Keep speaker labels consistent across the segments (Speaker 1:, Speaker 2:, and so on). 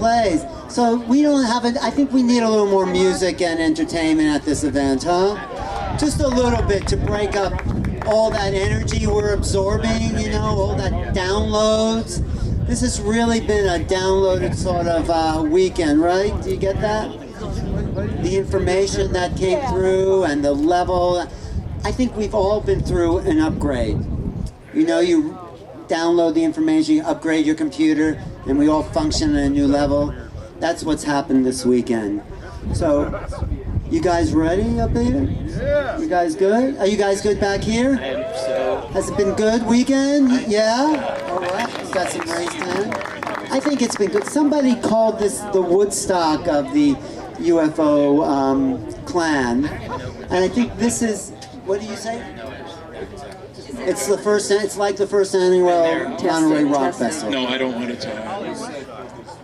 Speaker 1: plays. So we don't have it. I think we need a little more music and entertainment at this event, huh? Just a little bit to break up all that energy we're absorbing, you know, all that downloads. This has really been a downloaded sort of weekend, right? Do you get that? The information that came through and the level. I think we've all been through an upgrade. You know, you download the information, you upgrade your computer, and we all function at a new level. That's what's happened this weekend. So, you guys ready up there? Yeah. You guys good? Are you guys good back here? Has it been good weekend? Yeah? All right. Got some raised hand. I think it's been good. Somebody called this the Woodstock of the UFO clan. And I think this is, what do you say? It's the first, it's like the first annual Monterey Rock Festival.
Speaker 2: No, I don't want to talk.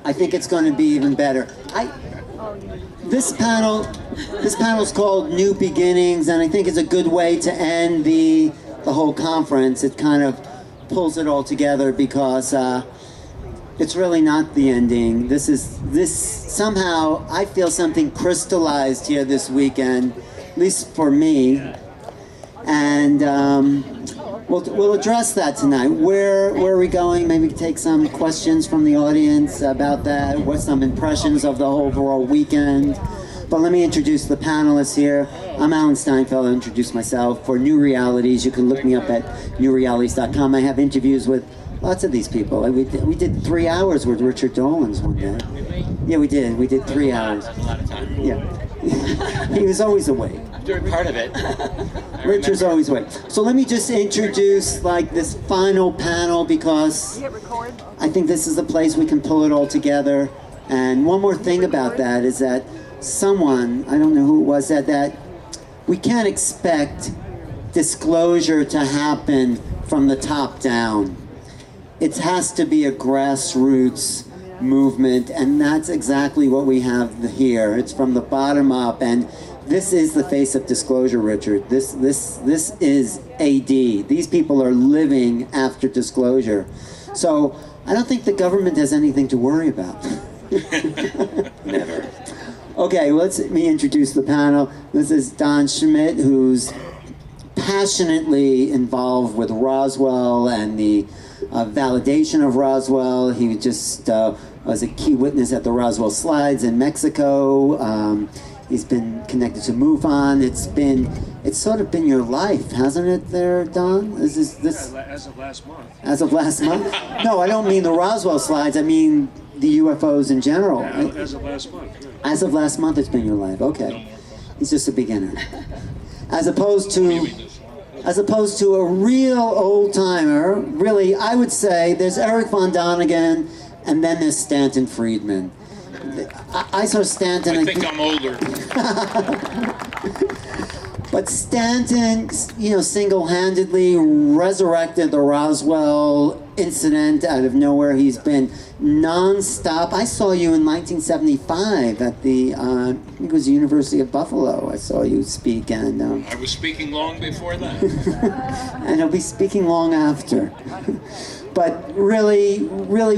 Speaker 1: I think it's going to be even better. This panel's called New Beginnings, and I think it's a good way to end the whole conference. It kind of pulls it all together because it's really not the ending. This somehow I feel something crystallized here this weekend, at least for me, and we'll address that tonight. Where are we going? Maybe take some questions from the audience about that. What some impressions of the overall weekend? But let me introduce the panelists here. I'm Alan Steinfeld. I'll introduce myself. For Newrealities, you can look me up at newrealities.com. I have interviews with lots of these people. We did 3 hours with Richard Dolan's one day. Yeah, we did. We did 3 hours.
Speaker 3: A lot of time.
Speaker 1: Yeah. He was always awake.
Speaker 3: During part of it.
Speaker 1: Richard's always awake. So let me just introduce like this final panel because I think this is the place we can pull it all together. And one more thing about that is that someone, I don't know who it was, said that we can't expect disclosure to happen from the top down. It has to be a grassroots movement, and that's exactly what we have here. It's from the bottom up, and this is the face of disclosure, Richard. This is AD. These people are living after disclosure. So I don't think the government has anything to worry about.
Speaker 3: Never.
Speaker 1: Okay, let me introduce the panel. This is Don Schmidt, who's passionately involved with Roswell and the validation of Roswell. He just was a key witness at the Roswell slides in Mexico. He's been connected to MUFON. It's sort of been your life, hasn't it there, Don?
Speaker 2: As of last month.
Speaker 1: As of last month? No, I don't mean the Roswell slides. I mean the UFOs in general.
Speaker 2: Yeah, as of last month. Yeah.
Speaker 1: As of last month, it's been your life. Okay. He's just a beginner. As opposed to a real old-timer, really, I would say there's Eric von Donigan, and then there's Stanton Friedman. I saw Stanton.
Speaker 2: I think I'm older.
Speaker 1: But Stanton, you know, single-handedly resurrected the Roswell incident out of nowhere. He's been non-stop. I saw you in 1975 at the, I think it was the University of Buffalo. I saw you speak, and
Speaker 2: I was speaking long before that.
Speaker 1: and I'll be speaking long after. But really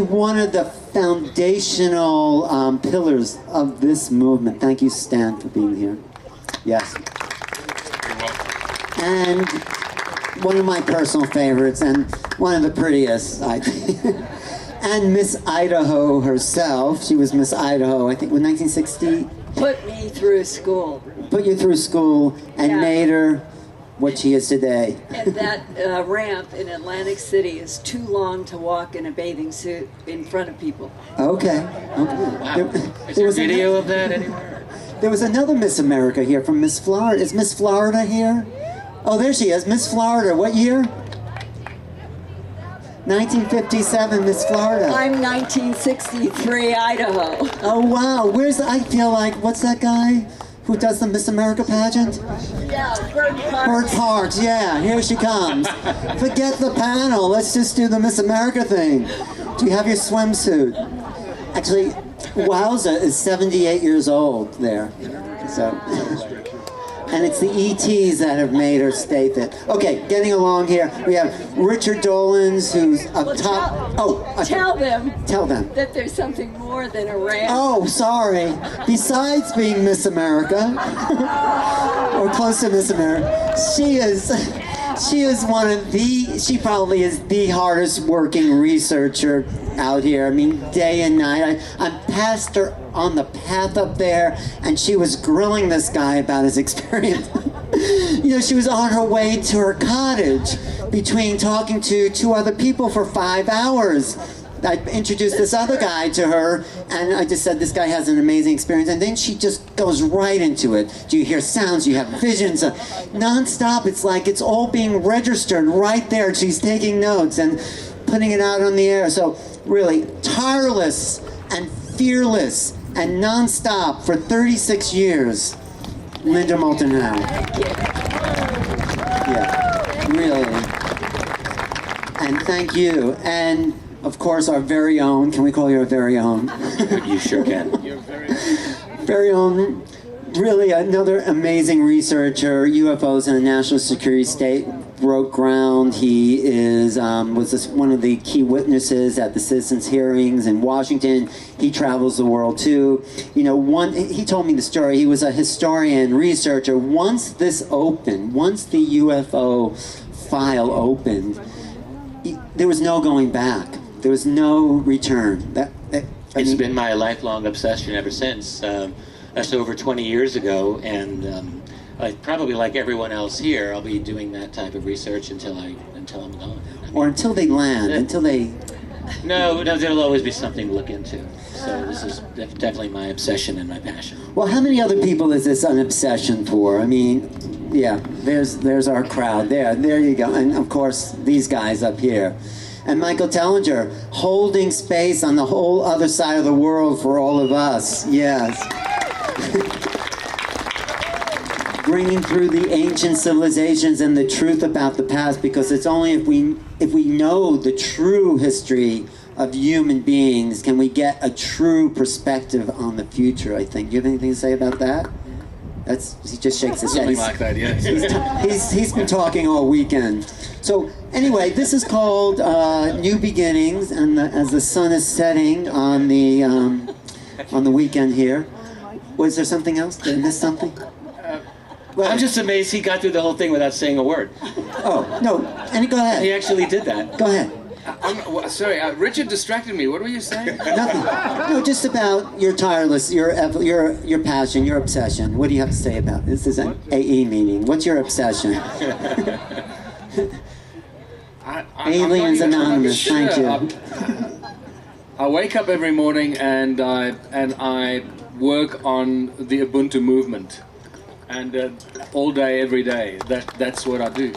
Speaker 1: one of the foundational pillars of this movement. Thank you, Stan, for being here. Yes.
Speaker 2: You're welcome.
Speaker 1: And one of my personal favorites, and one of the prettiest, I think. And Miss Idaho herself. She was Miss Idaho, I think, in 1960.
Speaker 4: Put me through school.
Speaker 1: Put you through school and made her what she is today.
Speaker 4: And that ramp in Atlantic City is too long to walk in a bathing suit in front of people.
Speaker 1: Okay.
Speaker 3: Wow. Is there a video of that anywhere?
Speaker 1: There was another Miss America here from Miss Florida. Is Miss Florida here? Oh, there she is. Miss Florida. What year? 1957, Miss Florida.
Speaker 4: I'm 1963, Idaho.
Speaker 1: Oh, wow. I feel like, what's that guy who does the Miss America pageant?
Speaker 4: Yeah, Bird Park.
Speaker 1: Bird Parks, yeah, here she comes. Forget the panel, let's just do the Miss America thing. Do you have your swimsuit? Actually, Wowza is 78 years old there. So, And it's the ETs that have made her state that. Okay, getting along here. We have Richard Dolans, who's up
Speaker 4: Well,
Speaker 1: top.
Speaker 4: Tell them
Speaker 1: Tell them.
Speaker 4: that there's something more than a ramp.
Speaker 1: Oh, sorry. Besides being Miss America, or close to Miss America, she is one of the, she probably is the hardest working researcher out here. I mean, day and night. I passed her on the path up there, and she was grilling this guy about his experience. You know, she was on her way to her cottage between talking to two other people for 5 hours. I introduced this other guy to her, and I just said, this guy has an amazing experience, and then she just goes right into it. Do you hear sounds? You have visions? Non-stop. It's like it's all being registered right there. She's taking notes and putting it out on the air. So really, tireless and fearless and non-stop for 36 years, Linda Moulton Howe. Yeah, really. And thank you. And of course, our very own, can we call you our very own?
Speaker 3: You sure can.
Speaker 1: Very own, really another amazing researcher, UFOs in a national security state, broke ground. He was one of the key witnesses at the citizens' hearings in Washington. He travels the world too. You know, he told me the story. He was a historian, researcher. Once this opened, once the UFO file opened, there was no going back. There was no return.
Speaker 3: It's been my lifelong obsession ever since. That's over 20 years ago, and probably like everyone else here, I'll be doing that type of research until I'm gone.
Speaker 1: Or until they land, until they...
Speaker 3: No, there'll always be something to look into. So this is definitely my obsession and my passion.
Speaker 1: Well, how many other people is this an obsession for? I mean, yeah, there's our crowd there. There you go. And of course, these guys up here. And Michael Tellinger, holding space on the whole other side of the world for all of us. Yes. Bringing through the ancient civilizations and the truth about the past, because it's only if we know the true history of human beings can we get a true perspective on the future, I think. Do you have anything to say about that? He just shakes his head.
Speaker 5: Something like that, yes.
Speaker 1: He's been talking all weekend. So anyway, this is called New Beginnings, and as the sun is setting on the weekend here. Was there something else? Did I miss something?
Speaker 3: I'm just amazed he got through the whole thing without saying a word.
Speaker 1: Oh, no, and go ahead.
Speaker 3: He actually did that.
Speaker 1: Go ahead.
Speaker 5: Sorry, Richard distracted me. What were you saying?
Speaker 1: Nothing. No, just about your tireless, your passion, your obsession. What do you have to say about it? This is an AE meeting. What's your obsession? Aliens Anonymous. Thank you.
Speaker 5: I wake up every morning and I work on the Ubuntu movement, and all day, every day. That's what I do.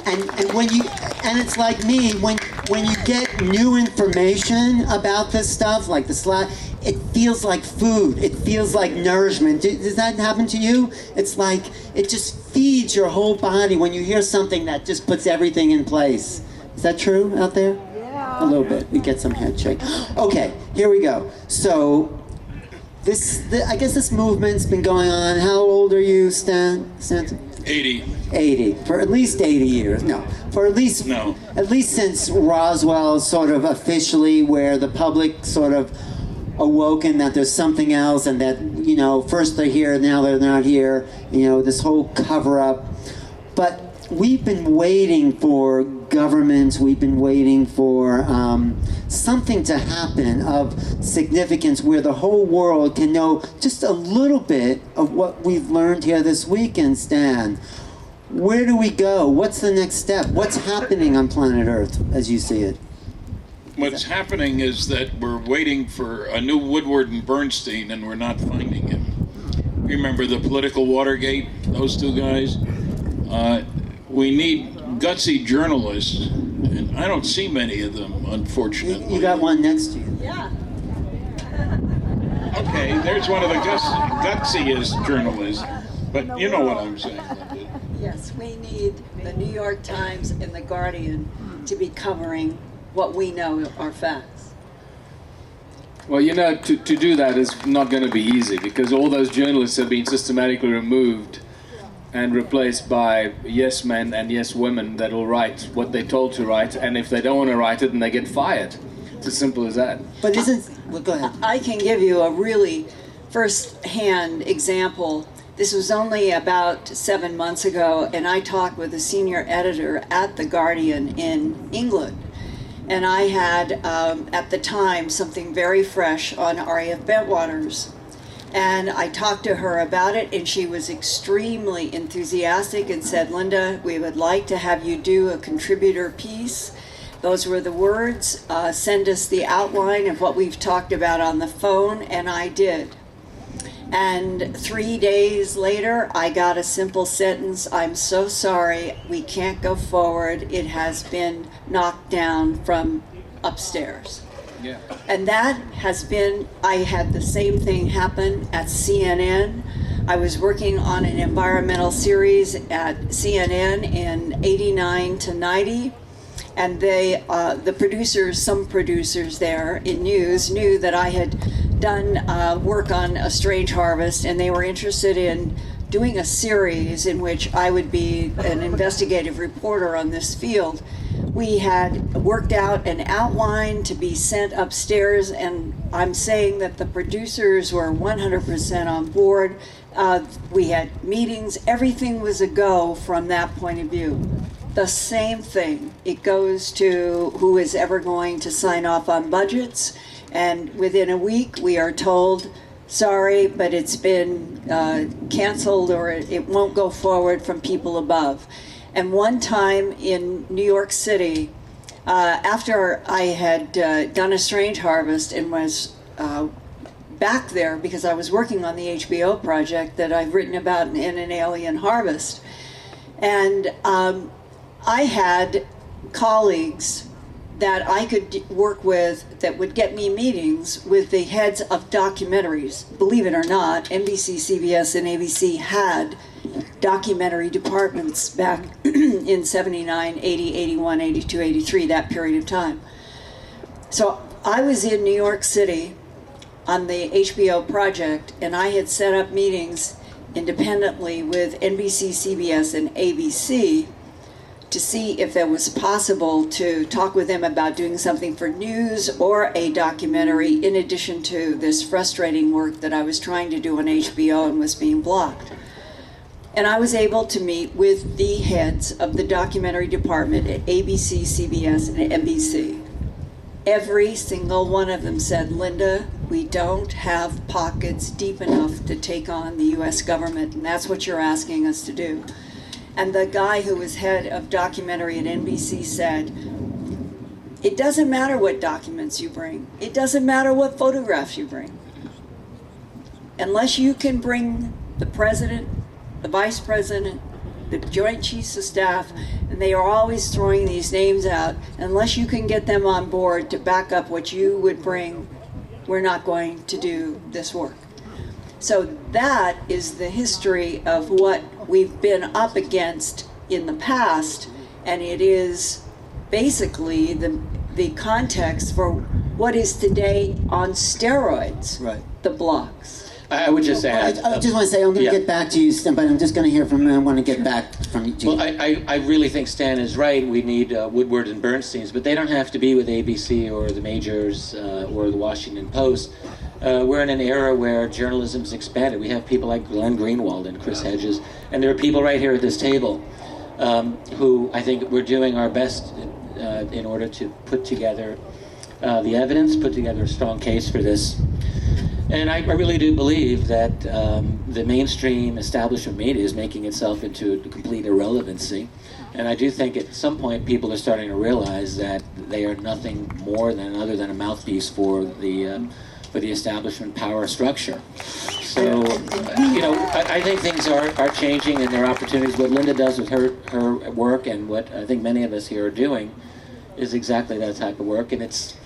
Speaker 1: And it's like me, when you get new information about this stuff, like the slide, it feels like food. It feels like nourishment. Does that happen to you? It's like it just feeds your whole body when you hear something that just puts everything in place. Is that true out there? Yeah. A little bit. We get some head shake. Okay, here we go. So I guess this movement's been going on. How old are you, Stanton?
Speaker 2: 80.
Speaker 1: 80, for at least 80 years. No, for at least since Roswell sort of officially, where the public sort of awoken that there's something else, and that, you know, first they're here, now they're not here, you know, this whole cover-up. But we've been waiting for governments, we've been waiting for something to happen of significance where the whole world can know just a little bit of what we've learned here this weekend, Stan. Where do we go? What's the next step? What's happening on planet Earth as you see it?
Speaker 2: What's happening is that we're waiting for a new Woodward and Bernstein, and we're not finding him. Remember the political Watergate, those two guys? We need gutsy journalists, and I don't see many of them, unfortunately.
Speaker 1: You got one next to you.
Speaker 4: Yeah.
Speaker 2: Okay, there's one of the gutsiest journalists, but you know what I'm saying.
Speaker 4: Yes, we need the New York Times and the Guardian to be covering what we know are facts.
Speaker 5: Well, you know, to do that is not going to be easy, because all those journalists have been systematically removed and replaced by yes men and yes women that will write what they're told to write, and if they don't want to write it, then they get fired. It's as simple as that.
Speaker 1: But well, go ahead.
Speaker 4: I can give you a really first-hand example. This was only about 7 months ago, and I talked with a senior editor at The Guardian in England. And I had, at the time, something very fresh on R.A.F. Bentwaters. And I talked to her about it, and she was extremely enthusiastic and said, Linda, we would like to have you do a contributor piece. Those were the words. Send us the outline of what we've talked about on the phone, and I did. And 3 days later, I got a simple sentence, I'm so sorry, we can't go forward. It has been knocked down from upstairs.
Speaker 5: Yeah.
Speaker 4: And that has been, I had the same thing happen at CNN. I was working on an environmental series at CNN in 89 to 90. And they, the producers, some producers there in news knew that I had done work on A Strange Harvest, and they were interested in doing a series in which I would be an investigative reporter on this field. We had worked out an outline to be sent upstairs, and I'm saying that the producers were 100% on board. We had meetings, everything was a go from that point of view. The same thing, it goes to who is ever going to sign off on budgets, and within a week we are told, sorry, but it's been canceled or it won't go forward from people above. And one time in New York City, after I had done A Strange Harvest and was back there because I was working on the HBO project that I've written about in An Alien Harvest, and I had colleagues that I could work with that would get me meetings with the heads of documentaries. Believe it or not, NBC, CBS, and ABC had documentary departments back in 79, 80, 81, 82, 83, that period of time. So I was in New York City on the HBO project, and I had set up meetings independently with NBC, CBS, and ABC to see if it was possible to talk with them about doing something for news or a documentary in addition to this frustrating work that I was trying to do on HBO and was being blocked. And I was able to meet with the heads of the documentary department at ABC, CBS, and NBC. Every single one of them said, Linda, we don't have pockets deep enough to take on the US government, and that's what you're asking us to do. And the guy who was head of documentary at NBC said, it doesn't matter what documents you bring. It doesn't matter what photographs you bring. Unless you can bring the president, the vice president, the Joint Chiefs of Staff, and they are always throwing these names out, unless you can get them on board to back up what you would bring, we're not going to do this work. So that is the history of what we've been up against in the past, and it is basically the context for what is today on steroids,
Speaker 1: Right.
Speaker 4: the blocks.
Speaker 3: I would just add.
Speaker 1: I just want to say, I'm going to
Speaker 3: yeah.
Speaker 1: get back to you, Stan, but I'm just going to hear from. I want to get back from you.
Speaker 3: Well, I really think Stan is right. We need Woodward and Bernstein's, but they don't have to be with ABC or the majors or the Washington Post. We're in an era where journalism's expanded. We have people like Glenn Greenwald and Chris Hedges, and there are people right here at this table who I think we're doing our best in order to put together the evidence, put together a strong case for this. And I really do believe that the mainstream establishment media is making itself into a complete irrelevancy. And I do think at some point people are starting to realize that they are nothing more than other than a mouthpiece for the establishment power structure. So, you know, I think things are changing and there are opportunities. What Linda does with her work and what I think many of us here are doing is exactly that type of work. And it's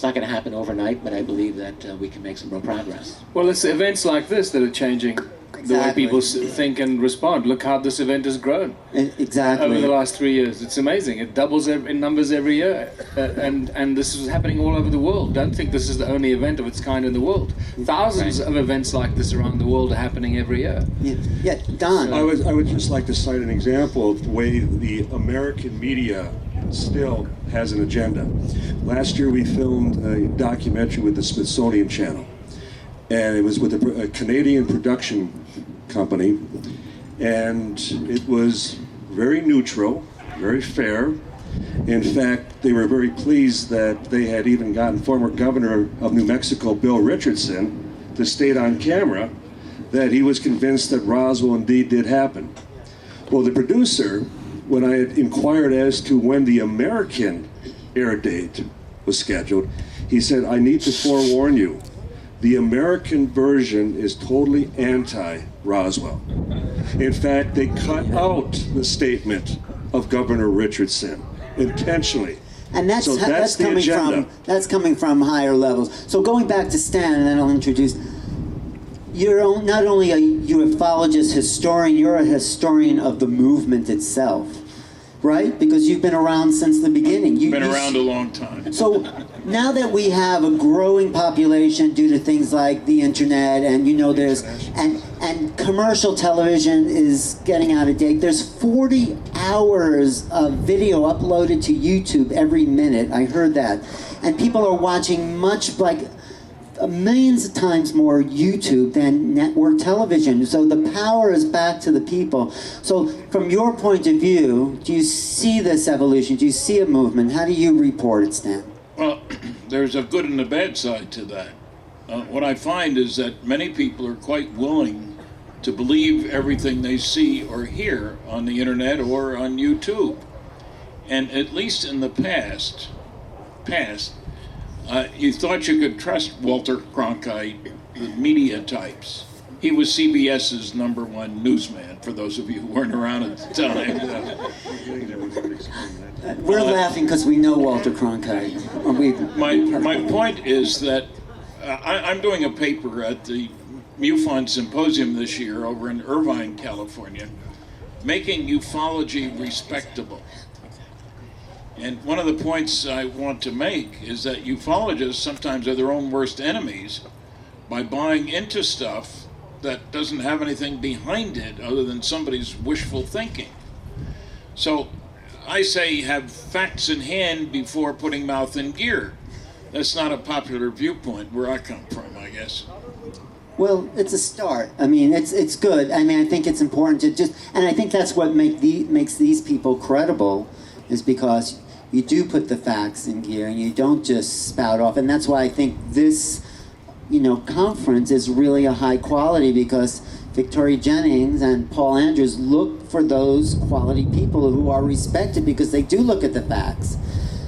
Speaker 3: not going to happen overnight, but I believe that we can make some real progress.
Speaker 5: Well, it's events like this that are changing the way people
Speaker 1: Exactly.
Speaker 5: think and respond. Look how this event has grown
Speaker 1: Exactly.
Speaker 5: over the last 3 years. It's amazing. It doubles in numbers every year, and this is happening all over the world. Don't think this is the only event of its kind in the world. Thousands of events like this around the world are happening every year.
Speaker 1: Yeah, Don.
Speaker 6: I would just like to cite an example of the way the American media still has an agenda. Last year we filmed a documentary with the Smithsonian Channel, and it was with a Canadian production company, and it was very neutral, very fair. In fact, they were very pleased that they had even gotten former governor of New Mexico, Bill Richardson, to state on camera that he was convinced that Roswell indeed did happen. Well, the producer, when I had inquired as to when the American air date was scheduled, he said, I need to forewarn you, the American version is totally anti-Roswell. In fact, they cut out the statement of Governor Richardson intentionally.
Speaker 1: And that's
Speaker 6: So that's the
Speaker 1: coming
Speaker 6: agenda.
Speaker 1: from higher levels. So going back to Stan, and then I'll introduce. You're not only a ufologist, historian. You're a historian of the movement itself, right? Because you've been around since the beginning.
Speaker 2: Been around a long time.
Speaker 1: So now that we have a growing population due to things like the internet, and there's and commercial television is getting out of date. There's 40 hours of video uploaded to YouTube every minute. I heard that, and people are watching millions of times more YouTube than network television. So the power is back to the people. So from your point of view, do you see this evolution? Do you see a movement? How do you report it, Stan?
Speaker 2: Well, there's a good and a bad side to that. What I find is that many people are quite willing to believe everything they see or hear on the internet or on YouTube. And at least in the past, you thought you could trust Walter Cronkite, the media types. He was CBS's #1 newsman, for those of you who weren't around at the time.
Speaker 1: We're laughing because we know Walter Cronkite.
Speaker 2: My point is that I'm doing a paper at the MUFON Symposium this year over in Irvine, California, making ufology respectable. And one of the points I want to make is that ufologists sometimes are their own worst enemies by buying into stuff that doesn't have anything behind it other than somebody's wishful thinking. So I say have facts in hand before putting mouth in gear. That's not a popular viewpoint where I come from, I guess.
Speaker 1: Well, it's a start. I mean, it's good. I mean, I think it's important to and I think that's what makes these people credible, is because you do put the facts in gear and you don't just spout off. And that's why I think this, conference is really a high quality, because Victoria Jennings and Paul Andrews look for those quality people who are respected because they do look at the facts.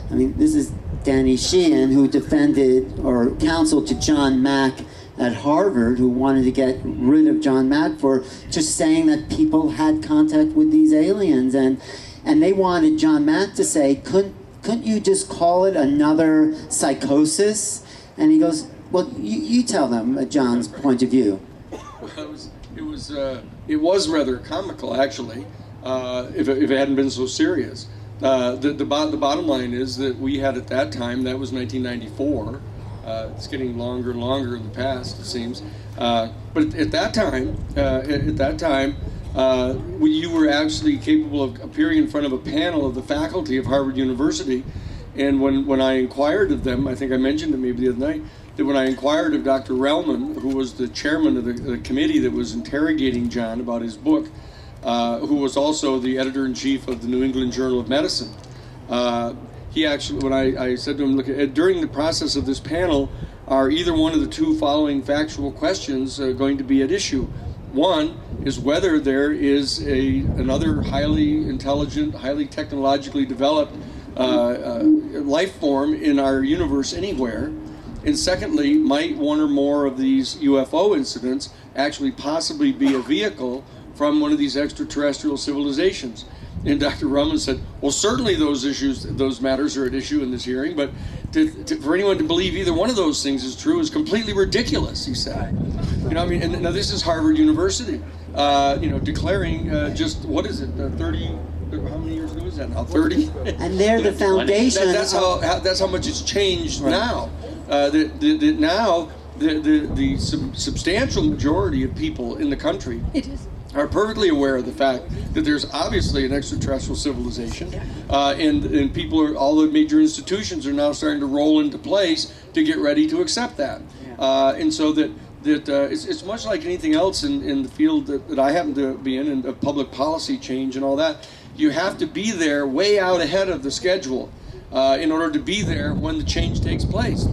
Speaker 1: I mean, this is Danny Sheehan, who defended or counseled to John Mack at Harvard, who wanted to get rid of John Mack for just saying that people had contact with these aliens, and they wanted John Mack to say, couldn't you just call it another psychosis? And he goes, well, you tell them John's point of view.
Speaker 7: It was rather comical, actually, if it hadn't been so serious. The bottom line is that we had at that time, that was 1994. It's getting longer and longer in the past, it seems. But at that time, you were actually capable of appearing in front of a panel of the faculty of Harvard University. And when I inquired of them, I think I mentioned to maybe the other night, that when I inquired of Dr. Relman, who was the chairman of the committee that was interrogating John about his book, who was also the editor-in-chief of the New England Journal of Medicine, he actually, when I said to him, look, during the process of this panel, are either one of the two following factual questions going to be at issue? One is whether there is another highly intelligent, highly technologically developed life form in our universe anywhere. And secondly, might one or more of these UFO incidents actually possibly be a vehicle from one of these extraterrestrial civilizations? And Dr. Rumman said, well, certainly those matters are at issue in this hearing, but for anyone to believe either one of those things is true is completely ridiculous, he said. You know, I mean, and now this is Harvard University, declaring just, what is it, 30, how many years ago is that now, 30?
Speaker 1: And they're the foundation.
Speaker 7: That's how much it's changed now. Now, the substantial majority of people in the country are perfectly aware of the fact that there's obviously an extraterrestrial civilization, and people all the major institutions are now starting to roll into place to get ready to accept that. And so that it's much like anything else in the field that I happen to be in public policy change and all that. You have to be there way out ahead of the schedule in order to be there when the change takes place.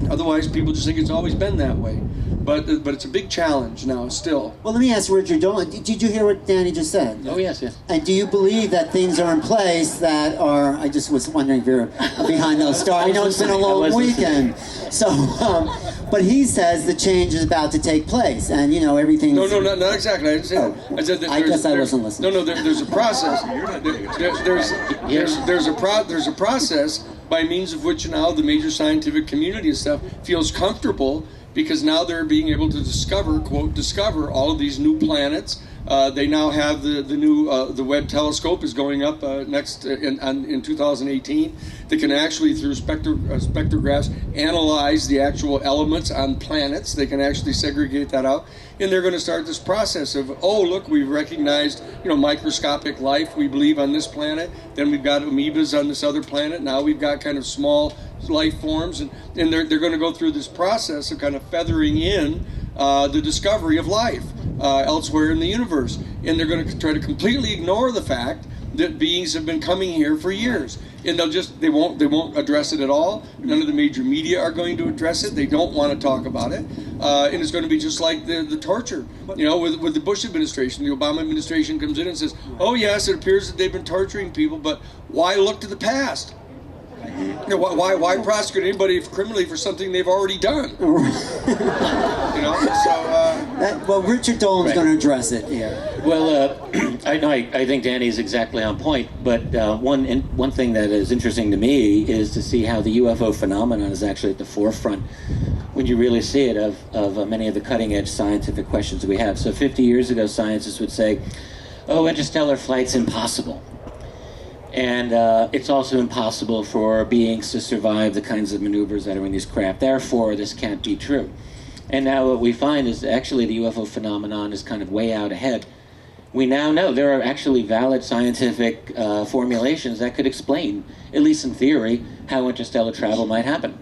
Speaker 7: Otherwise, people just think it's always been that way. But it's a big challenge now still.
Speaker 1: Well, let me ask Richard Dolan. Did you hear what Danny just said?
Speaker 3: Oh, yes.
Speaker 1: And do you believe that things are in place that are, I just was wondering if you're behind those stars. I know it's been a long weekend. So, but he says the change is about to take place and, everything.
Speaker 7: No, not exactly. I didn't say that. I said that
Speaker 1: I guess I wasn't listening.
Speaker 7: No, there's a process. There's a process by means of which now the major scientific community and stuff feels comfortable because now they're being able to discover all of these new planets. They now have the new the Webb telescope is going up next in 2018. They can actually through spectrographs analyze the actual elements on planets. They can actually segregate that out, and they're going to start this process of look, we've recognized microscopic life we believe on this planet. Then we've got amoebas on this other planet. Now we've got kind of small life forms, and they're going to go through this process of kind of feathering in the discovery of life elsewhere in the universe, and they're going to try to completely ignore the fact that beings have been coming here for years, and they won't address it at all. None of the major media are going to address it. They don't want to talk about it, and it's going to be just like the torture, with the Bush administration. The Obama administration comes in and says, "Oh yes, it appears that they've been torturing people, but why look to the past? Why prosecute anybody criminally for something they've already done?"
Speaker 1: Well, Richard Dolan's going to address it here.
Speaker 3: Well, I think Danny's exactly on point, but one thing that is interesting to me is to see how the UFO phenomenon is actually at the forefront when you really see it of many of the cutting-edge scientific questions we have. So 50 years ago, scientists would say, oh, interstellar flight's impossible. And it's also impossible for beings to survive the kinds of maneuvers that are in these craft. Therefore, this can't be true. And now what we find is actually the UFO phenomenon is kind of way out ahead. We now know there are actually valid scientific formulations that could explain, at least in theory, how interstellar travel might happen.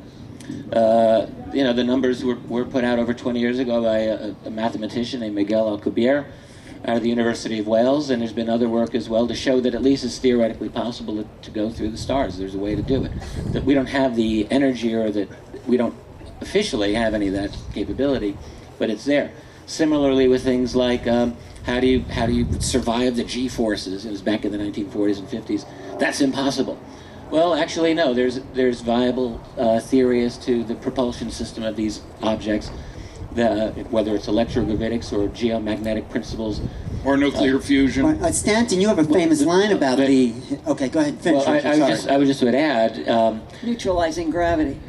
Speaker 3: The numbers were put out over 20 years ago by a mathematician named Miguel Alcubierre out of the University of Wales, and there's been other work as well to show that at least it's theoretically possible to go through the stars. There's a way to do it. That we don't have the energy, or that we don't officially have any of that capability, but it's there. Similarly with things like how do you survive the G-forces? It was back in the 1940s and 50s. That's impossible. Well, actually, no. There's viable theory as to the propulsion system of these objects, whether it's electrogravitics or geomagnetic principles.
Speaker 2: Or nuclear fusion.
Speaker 1: Stanton, you have a famous line about the... Okay, go ahead, finish.
Speaker 3: Well, I would just add...
Speaker 4: neutralizing gravity.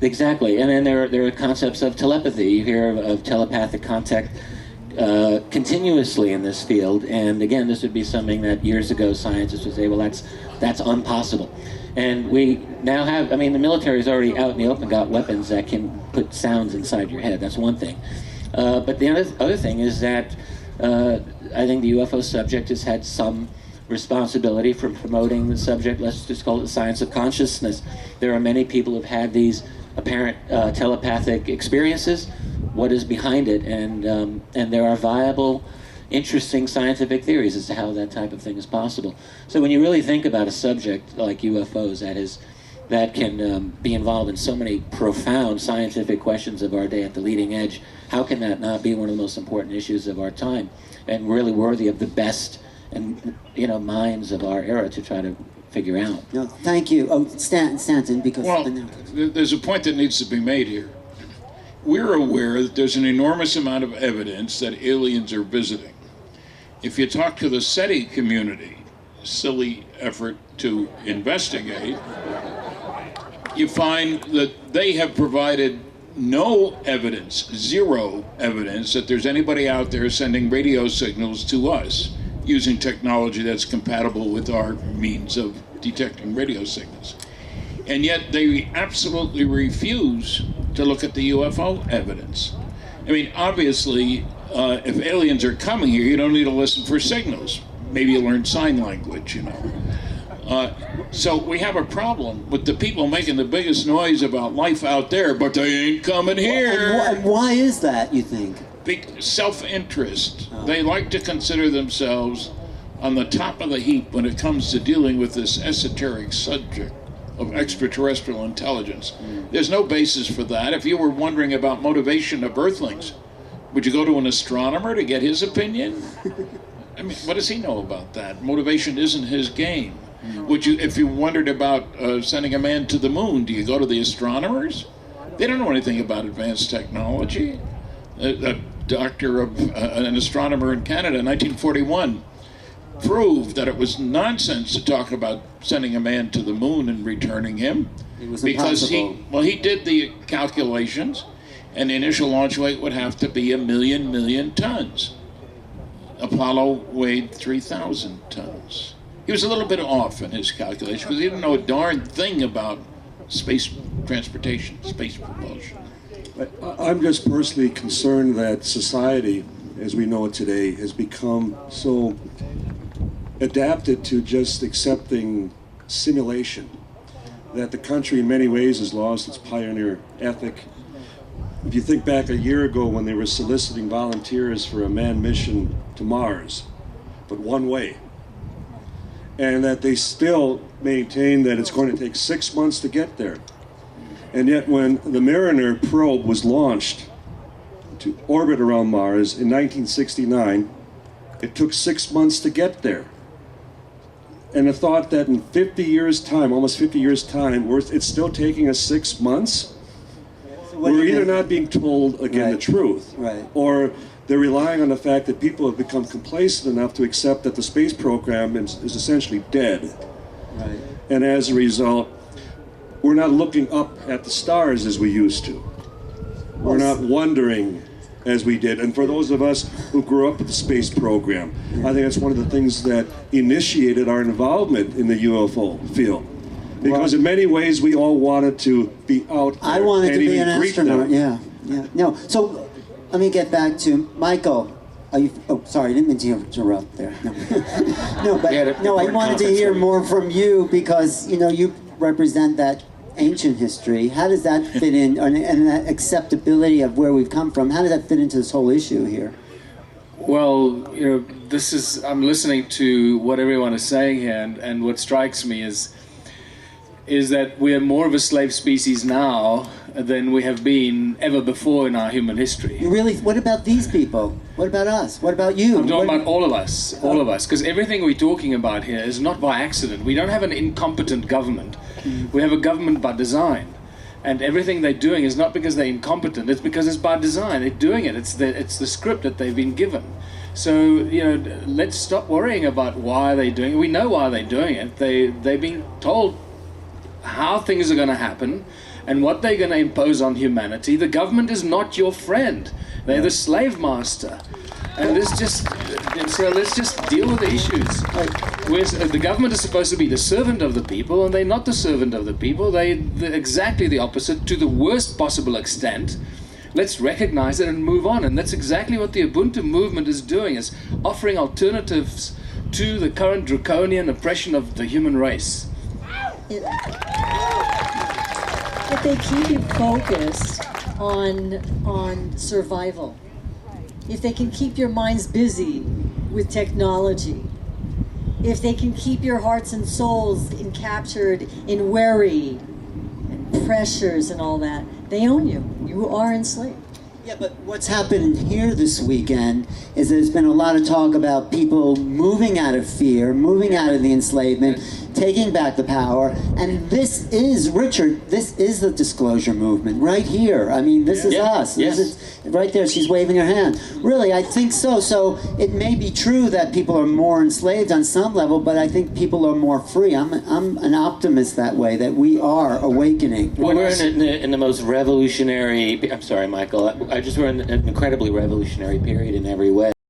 Speaker 3: Exactly, and then there are concepts of telepathy. You hear of telepathic contact continuously in this field, and again, this would be something that years ago scientists would say, well, that's impossible. And we now have, the military's already out in the open got weapons that can put sounds inside your head. That's one thing. But the other thing is that I think the UFO subject has had some responsibility for promoting the subject. Let's just call it the science of consciousness. There are many people who've had these apparent telepathic experiences. What is behind it? And there are viable, interesting scientific theories as to how that type of thing is possible. So when you really think about a subject like UFOs that can be involved in so many profound scientific questions of our day at the leading edge, how can that not be one of the most important issues of our time and really worthy of the best and minds of our era to try to figure out?
Speaker 1: No, thank you. Oh, Stanton, because...
Speaker 2: Well, there's a point that needs to be made here. We're aware that there's an enormous amount of evidence that aliens are visiting. if you talk to the SETI community, silly effort to investigate, you find that they have provided no evidence, zero evidence, that there's anybody out there sending radio signals to us using technology that's compatible with our means of detecting radio signals. And yet they absolutely refuse to look at the UFO evidence. I mean, obviously, if aliens are coming here, you don't need to listen for signals. Maybe you learn sign language, you know. So we have a problem with the people making the biggest noise about life out there, but they ain't coming here.
Speaker 1: And why is that, you think?
Speaker 2: Big self-interest. They like to consider themselves on the top of the heap when it comes to dealing with this esoteric subject of extraterrestrial intelligence. There's no basis for that. If you were wondering about motivation of Earthlings, would you go to an astronomer to get his opinion? I mean, what does he know about that? Motivation isn't his game. Would you, if you wondered about sending a man to the moon, do you go to the astronomers? They don't know anything about advanced technology. A doctor of an astronomer in Canada in 1941 proved that it was nonsense to talk about sending a man to the moon and returning him.
Speaker 1: It was
Speaker 2: because
Speaker 1: impossible.
Speaker 2: he did the calculations, and the initial launch weight would have to be 1 million tons. Apollo weighed 3,000 tons. He was a little bit off in his calculation because he didn't know a darn thing about space transportation, space propulsion.
Speaker 6: I'm just personally concerned that society, as we know it today, has become so adapted to just accepting simulation that the country in many ways has lost its pioneer ethic. If you think back a year ago when they were soliciting volunteers for a manned mission to Mars, but one way, and that they still maintain that it's going to take 6 months to get there. And yet when the Mariner probe was launched to orbit around Mars in 1969, it took 6 months to get there. And the thought that in 50 years' time, almost 50 years' time, it's still taking us 6 months? We're either not being told, again, the truth, or they're relying on the fact that people have become complacent enough to accept that the space program is essentially dead.
Speaker 1: Right.
Speaker 6: And as a result, we're not looking up at the stars as we used to. We're not wondering as we did. And for those of us who grew up with the space program, I think that's one of the things that initiated our involvement in the UFO field. Because in many ways, we all wanted to be out there.
Speaker 1: I wanted to be an
Speaker 6: even greet
Speaker 1: astronaut,
Speaker 6: them.
Speaker 1: yeah. No, so let me get back to Michael. Are you, oh, sorry, I didn't mean to interrupt there. No, no, I wanted to hear more from you because, you know, you represent that ancient history. How does that fit in, and that acceptability of where we've come from, how does that fit into this whole issue here?
Speaker 5: Well, you know, I'm listening to what everyone is saying here, and what strikes me is that we are more of a slave species now than we have been ever before in our human history.
Speaker 1: Really? What about these people? What about us? What about you?
Speaker 5: I'm talking about all of us, because everything we're talking about here is not by accident. We don't have an incompetent government. We have a government by design. And everything they're doing is not because they're incompetent, it's because it's by design. They're doing it. It's the script that they've been given. So, you know, let's stop worrying about why they're doing it. We know why they're doing it. They've been told how things are going to happen and what they're going to impose on humanity. The government is not your friend. They're the slave master. And let's just deal with the issues. Whereas the government is supposed to be the servant of the people, and they're not the servant of the people. They're exactly the opposite, to the worst possible extent. Let's recognize it and move on. And that's exactly what the Ubuntu movement is doing, is offering alternatives to the current draconian oppression of the human race.
Speaker 8: If they keep you focused on survival, if they can keep your minds busy with technology, if they can keep your hearts and souls captured in worry and pressures and all that, they own you. You are enslaved.
Speaker 1: Yeah, but what's happened here this weekend is there's been a lot of talk about people moving out of fear, moving out of the enslavement, taking back the power. And this is, Richard, this is the disclosure movement right here. I mean, this is us.
Speaker 3: Yes.
Speaker 1: This is, right there, she's waving her hand. Really, I think so. So it may be true that people are more enslaved on some level, but I think people are more free. I'm an optimist that way, that we are awakening.
Speaker 3: Well, we're in the most revolutionary, I'm sorry, Michael, we're in an incredibly revolutionary period in every way.